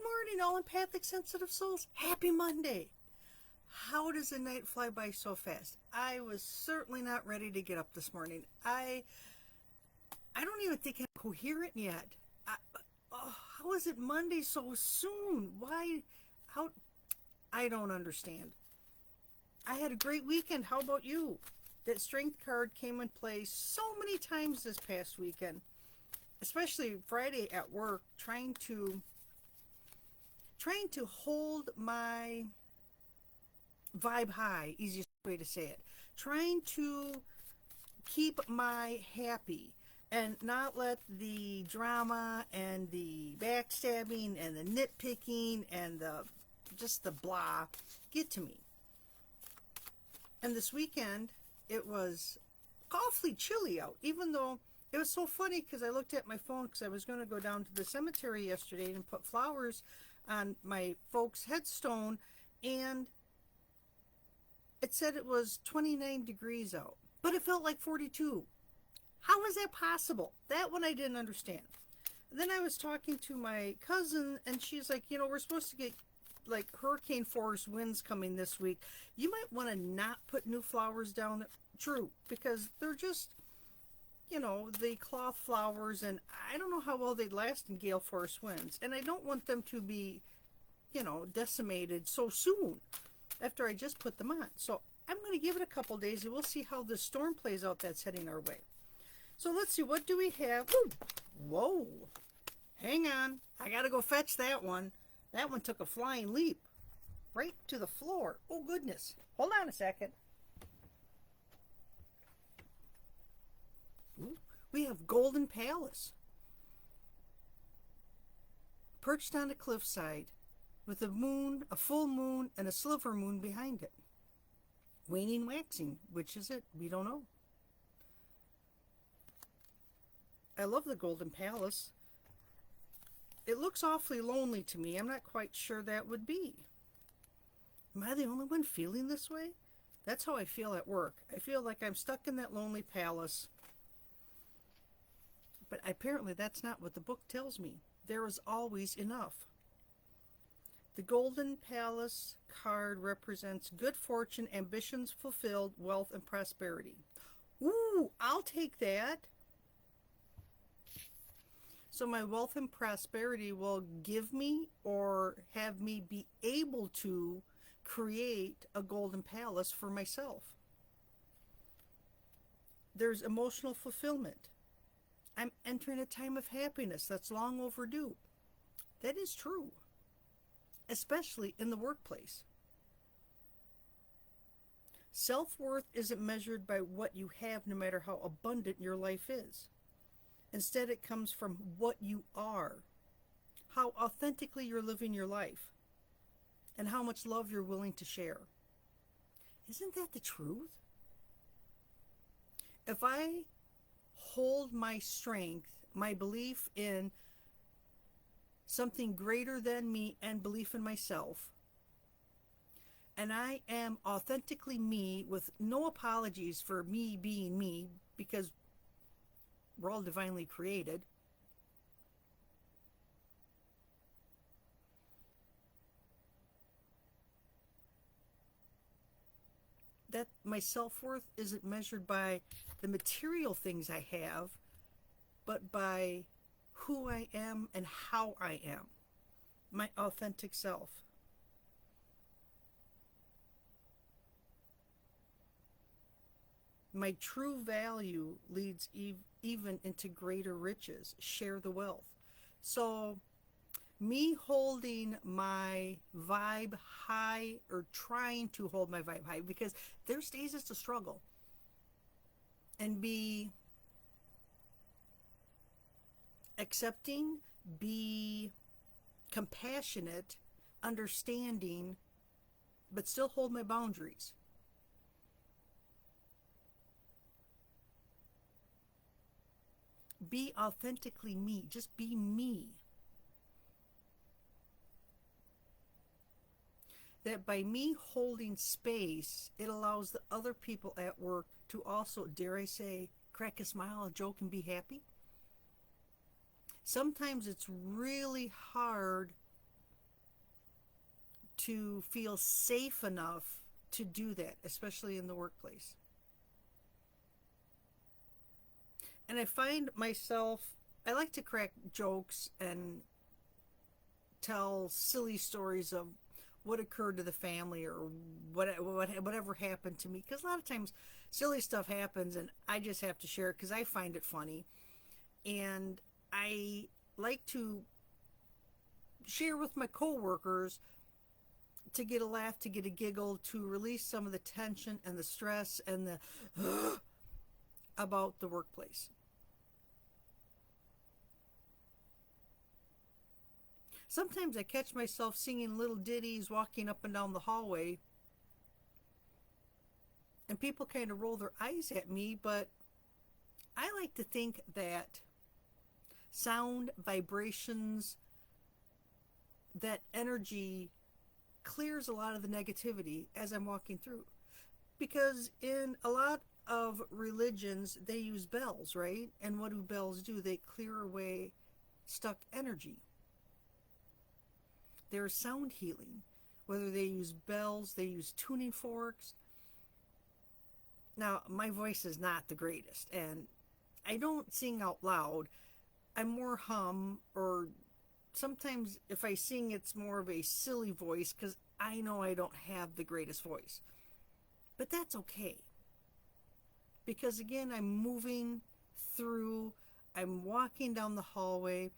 Good morning, all empathic, sensitive souls. Happy Monday. How does the night fly by so fast? I was certainly not ready to get up this morning. I don't even think I'm coherent yet. How is it Monday so soon? Why? How? I don't understand. I had a great weekend. How about you? That strength card came in play so many times this past weekend, especially Friday at work, trying to hold my vibe high, easiest way to say it. Trying to keep my happy and not let the drama and the backstabbing and the nitpicking and the blah get to me. And this weekend, it was awfully chilly out, even though it was so funny because I looked at my phone because I was going to go down to the cemetery yesterday and put flowers on my folks' headstone, and it said it was 29 degrees out, but it felt like 42. How is that possible? That one I didn't understand. And then I was talking to my cousin, and she's like, we're supposed to get like hurricane force winds coming this week. You might want to not put new flowers down. True, because they're just, the cloth flowers, and I don't know how well they'd last in gale force winds. And I don't want them to be, decimated so soon after I just put them on. So I'm going to give it a couple days, and we'll see how the storm plays out that's heading our way. So let's see, what do we have? Ooh, whoa, hang on. I got to go fetch that one. That one took a flying leap right to the floor. Oh, goodness. Hold on a second. Ooh, we have Golden Palace. Perched on a cliffside with a moon, a full moon, and a silver moon behind it. Waning, waxing. Which is it? We don't know. I love the Golden Palace. It looks awfully lonely to me. I'm not quite sure that would be. Am I the only one feeling this way? That's how I feel at work. I feel like I'm stuck in that lonely palace. But apparently that's not what the book tells me. There is always enough. The Golden Palace card represents good fortune, ambitions fulfilled, wealth, and prosperity. Ooh, I'll take that. So my wealth and prosperity will give me or have me be able to create a golden palace for myself. There's emotional fulfillment. I'm entering a time of happiness that's long overdue. That is true, especially in the workplace. Self-worth isn't measured by what you have, no matter how abundant your life is. Instead, it comes from what you are, how authentically you're living your life, and how much love you're willing to share. Isn't that the truth? If I hold my strength, my belief in something greater than me and belief in myself, and I am authentically me with no apologies for me being me, because we're all divinely created. That my self-worth isn't measured by the material things I have, but by who I am and how I am, my authentic self. My true value leads even into greater riches. Share the wealth. So me holding my vibe high, or trying to hold my vibe high, because there's days it's a struggle, and be accepting, be compassionate, understanding, but still hold my boundaries. Be authentically me. Just be me. That by me holding space, it allows the other people at work to also, dare I say, crack a smile, a joke, and be happy. Sometimes it's really hard to feel safe enough to do that, especially in the workplace. And I find myself, I like to crack jokes and tell silly stories of what occurred to the family or whatever happened to me, because a lot of times silly stuff happens and I just have to share it because I find it funny. And I like to share with my coworkers to get a laugh, to get a giggle, to release some of the tension and the stress and the about the workplace. Sometimes I catch myself singing little ditties walking up and down the hallway, and people kind of roll their eyes at me, but I like to think that sound, vibrations, that energy clears a lot of the negativity as I'm walking through. Because in a lot of religions, they use bells, right? And what do bells do? They clear away stuck energy. There's sound healing. Whether they use bells, they use tuning forks. Now, my voice is not the greatest, and I don't sing out loud. I more hum, or sometimes if I sing, it's more of a silly voice because I know I don't have the greatest voice. But that's okay. Because again, I'm moving through, I'm walking down the hallway,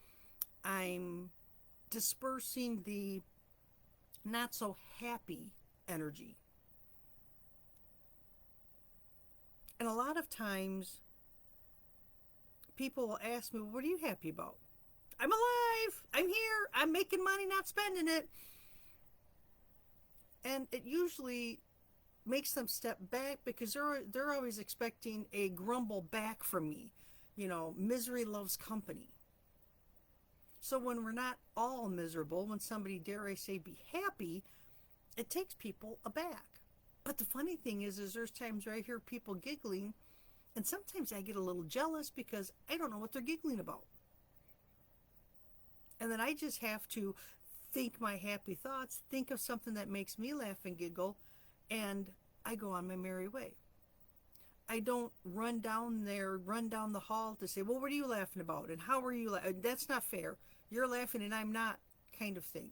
I'm dispersing the not so happy energy. And a lot of times, people will ask me, well, what are you happy about? I'm alive. I'm here. I'm making money, not spending it. And it usually makes them step back because they're always expecting a grumble back from me. You know, misery loves company. So when we're not all miserable, when somebody, dare I say, be happy, it takes people aback. But the funny thing is there's times where I hear people giggling, and sometimes I get a little jealous because I don't know what they're giggling about. And then I just have to think my happy thoughts, think of something that makes me laugh and giggle, and I go on my merry way. I don't run down the hall to say, well, what are you laughing about? And how are you laughing? That's not fair. You're laughing and I'm not, kind of thing.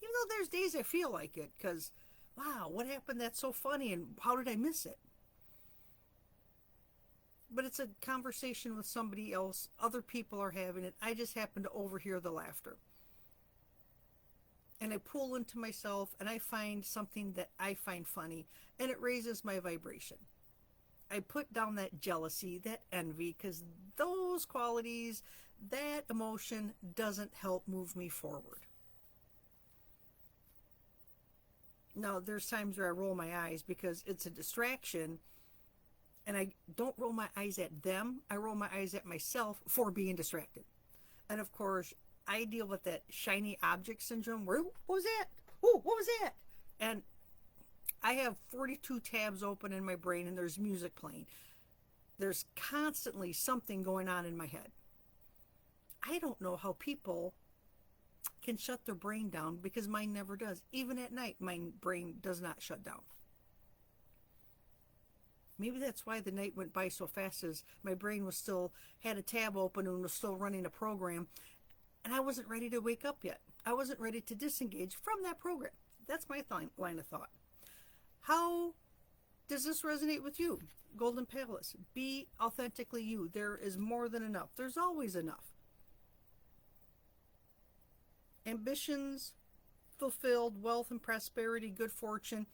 Even though there's days I feel like it, because, wow, what happened that's so funny and how did I miss it? But it's a conversation with somebody else. Other people are having it. I just happen to overhear the laughter. And I pull into myself and I find something that I find funny, and it raises my vibration. I put down that jealousy, that envy, because those qualities, that emotion doesn't help move me forward. Now, there's times where I roll my eyes because it's a distraction, and I don't roll my eyes at them. I roll my eyes at myself for being distracted. And of course, I deal with that shiny object syndrome where, what was that? Oh, what was that? And I have 42 tabs open in my brain and there's music playing. There's constantly something going on in my head. I don't know how people can shut their brain down because mine never does. Even at night, my brain does not shut down. Maybe that's why the night went by so fast, as my brain was still, had a tab open and was still running a program. And I wasn't ready to wake up yet. I wasn't ready to disengage from that program. That's my line of thought. How does this resonate with you? Golden Palace. Be authentically you. There is more than enough. There's always enough. Ambitions fulfilled, wealth and prosperity, good fortune.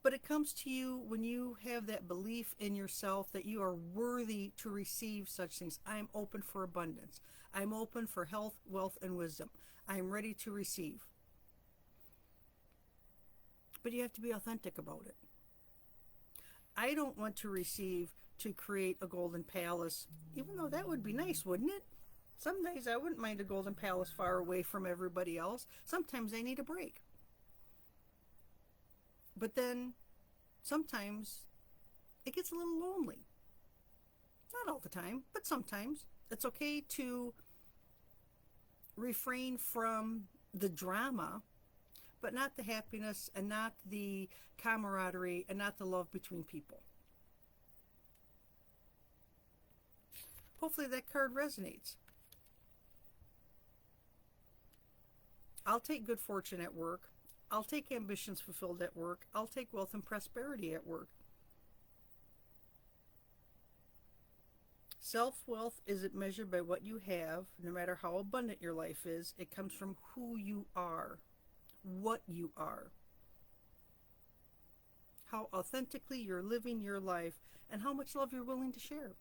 But it comes to you when you have that belief in yourself that you are worthy to receive such things. I'm open for abundance. I'm open for health, wealth, and wisdom. I'm ready to receive. But you have to be authentic about it. I don't want to receive to create a golden palace, even though that would be nice, wouldn't it? Some days I wouldn't mind a golden palace far away from everybody else. Sometimes I need a break. But then sometimes it gets a little lonely. Not all the time, but sometimes. It's okay to refrain from the drama, but not the happiness and not the camaraderie and not the love between people. Hopefully that card resonates. I'll take good fortune at work. I'll take ambitions fulfilled at work. I'll take wealth and prosperity at work. Self-wealth isn't measured by what you have, no matter how abundant your life is. It comes from who you are, what you are, how authentically you're living your life, and how much love you're willing to share.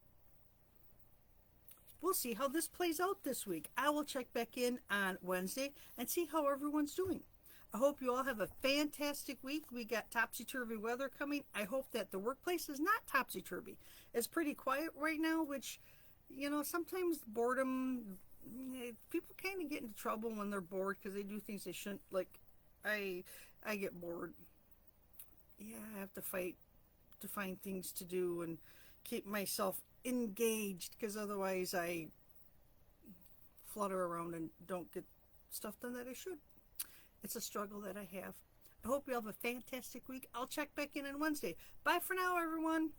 We'll see how this plays out this week. I will check back in on Wednesday and see how everyone's doing. I hope you all have a fantastic week. We got topsy-turvy weather coming. I hope that the workplace is not topsy-turvy. It's pretty quiet right now, which, sometimes boredom, people kind of get into trouble when they're bored because they do things they shouldn't. Like, I get bored. Yeah, I have to fight to find things to do and keep myself engaged, because otherwise I flutter around and don't get stuff done that I should. It's a struggle that I have. I hope you have a fantastic week. I'll check back in on Wednesday. Bye for now, everyone.